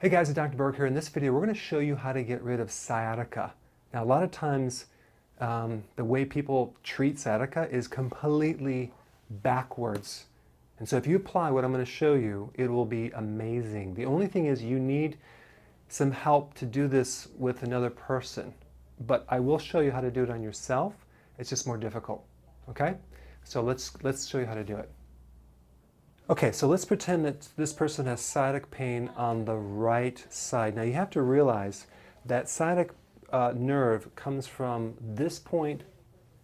Hey guys, it's Dr. Berg here. In this video, we're going to show you how to get rid of sciatica. Now, a lot of times, the way people treat sciatica is completely backwards. And so if you apply what I'm going to show you, it will be amazing. The only thing is you need some help to do this with another person. But I will show you how to do it on yourself. It's just more difficult. Okay? So let's show you how to do it. Okay, so let's pretend that this person has sciatic pain on the right side. Now you have to realize that sciatic nerve comes from this point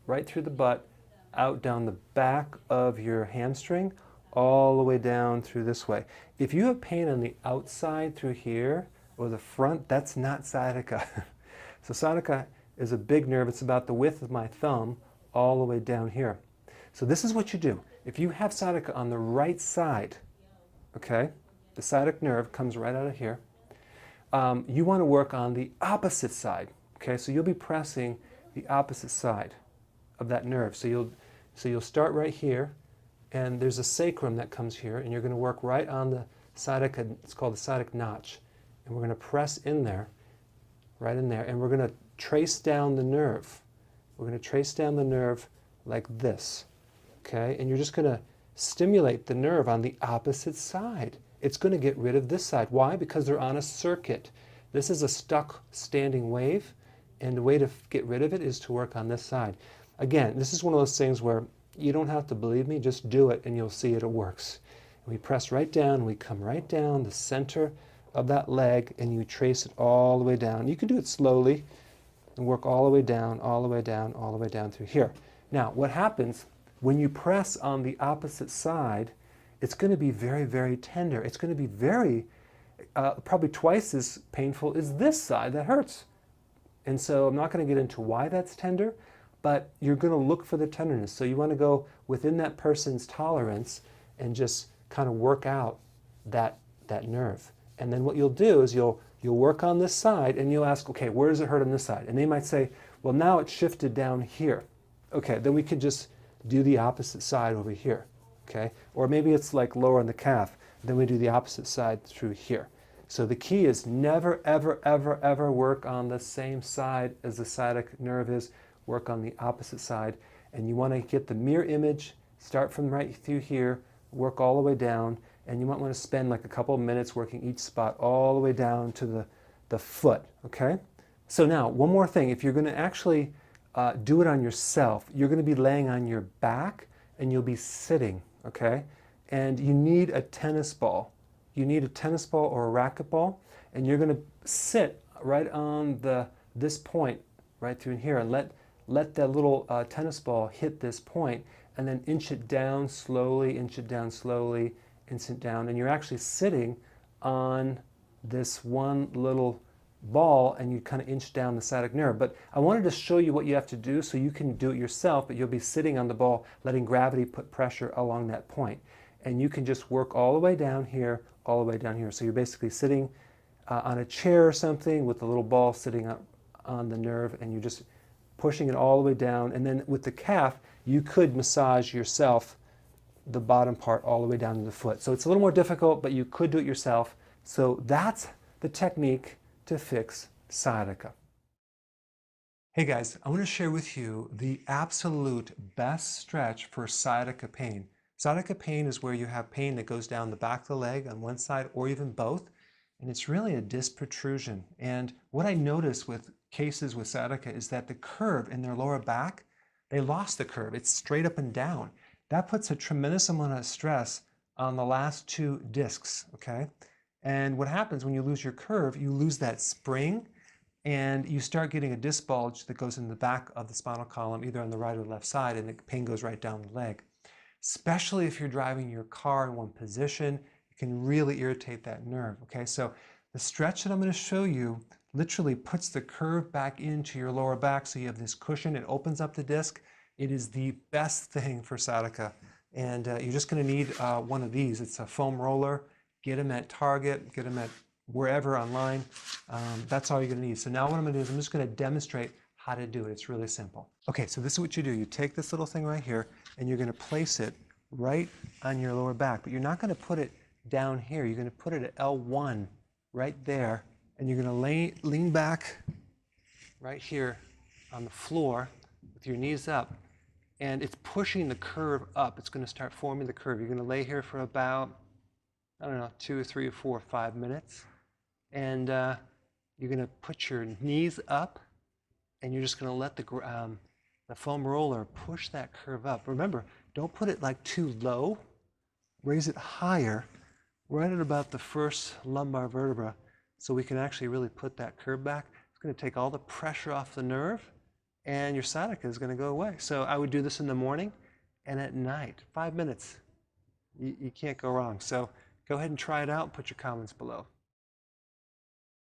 right through the butt, out down the back of your hamstring, all the way down through this way. If you have pain on the outside through here or the front, that's not sciatica. So sciatica is a big nerve. It's about the width of my thumb all the way down here. So this is what you do. If you have sciatica on the right side, okay, the sciatic nerve comes right out of here, you want to work on the opposite side, okay? So you'll be pressing the opposite side of that nerve. So you'll start right here, and there's a sacrum that comes here, and you're going to work right on the sciatic, it's called the sciatic notch, and we're going to press in there, right in there, and we're going to trace down the nerve. We're going to trace down the nerve like this. Okay, and you're just going to stimulate the nerve on the opposite side. It's going to get rid of this side. Why? Because they're on a circuit. This is a stuck standing wave, and the way to get rid of it is to work on this side. Again, this is one of those things where you don't have to believe me, just do it and you'll see it works. And we press right down, we come right down the center of that leg, and you trace it all the way down. You can do it slowly and work all the way down, all the way down, all the way down through here. Now, what happens when you press on the opposite side, it's going to be very, very tender. It's going to be very, probably twice as painful as this side that hurts. And so I'm not going to get into why that's tender, but you're going to look for the tenderness. So you want to go within that person's tolerance and just kind of work out that nerve. And then what you'll do is you'll work on this side, and you'll ask, okay, where does it hurt on this side? And they might say, well, now it's shifted down here. Okay, then we could just do the opposite side over here, okay? Or maybe it's like lower on the calf, then we do the opposite side through here. So the key is never, ever, ever, ever work on the same side as the sciatic nerve is. Work on the opposite side, and you want to get the mirror image, start from right through here, work all the way down, and you might want to spend like a couple of minutes working each spot all the way down to the foot, okay? So now, one more thing. If you're going to actually do it on yourself, you're going to be laying on your back and you'll be sitting, okay? And you need a tennis ball. You need a tennis ball or a racquetball, and you're going to sit right on this point right through here, and let that little tennis ball hit this point, and then inch it down slowly, inch it down slowly, inch it down, and you're actually sitting on this one little ball, and you kind of inch down the sciatic nerve. But I wanted to show you what you have to do so you can do it yourself, but you'll be sitting on the ball, letting gravity put pressure along that point. And you can just work all the way down here, all the way down here. So you're basically sitting on a chair or something with the little ball sitting on the nerve, and you're just pushing it all the way down. And then with the calf, you could massage yourself the bottom part all the way down to the foot. So it's a little more difficult, but you could do it yourself. So that's the technique to fix sciatica. Hey guys, I want to share with you the absolute best stretch for sciatica pain. Sciatica pain is where you have pain that goes down the back of the leg on one side or even both, and it's really a disc protrusion. And what I notice with cases with sciatica is that the curve in their lower back, they lost the curve. It's straight up and down. That puts a tremendous amount of stress on the last two discs, okay? And what happens when you lose your curve, you lose that spring, and you start getting a disc bulge that goes in the back of the spinal column, either on the right or left side, and the pain goes right down the leg. Especially if you're driving your car in one position, it can really irritate that nerve, okay? So the stretch that I'm going to show you literally puts the curve back into your lower back, so you have this cushion. It opens up the disc. It is the best thing for sciatica, and you're just going to need one of these. It's a foam roller. Get them at Target, get them at wherever online. That's all you're going to need. So now what I'm going to do is I'm just going to demonstrate how to do it. It's really simple. Okay, so this is what you do. You take this little thing right here, and you're going to place it right on your lower back, but you're not going to put it down here. You're going to put it at L1 right there, and you're going to lean back right here on the floor with your knees up, and it's pushing the curve up. It's going to start forming the curve. You're going to lay here for about, I don't know, 2 or 3 or 4 or 5 minutes, and you're going to put your knees up, and you're just going to let the foam roller push that curve up. Remember, don't put it like too low. Raise it higher, right at about the first lumbar vertebra, so we can actually really put that curve back. It's going to take all the pressure off the nerve, and your sciatica is going to go away. So I would do this in the morning and at night, 5 minutes. You can't go wrong. So go ahead and try it out and put your comments below.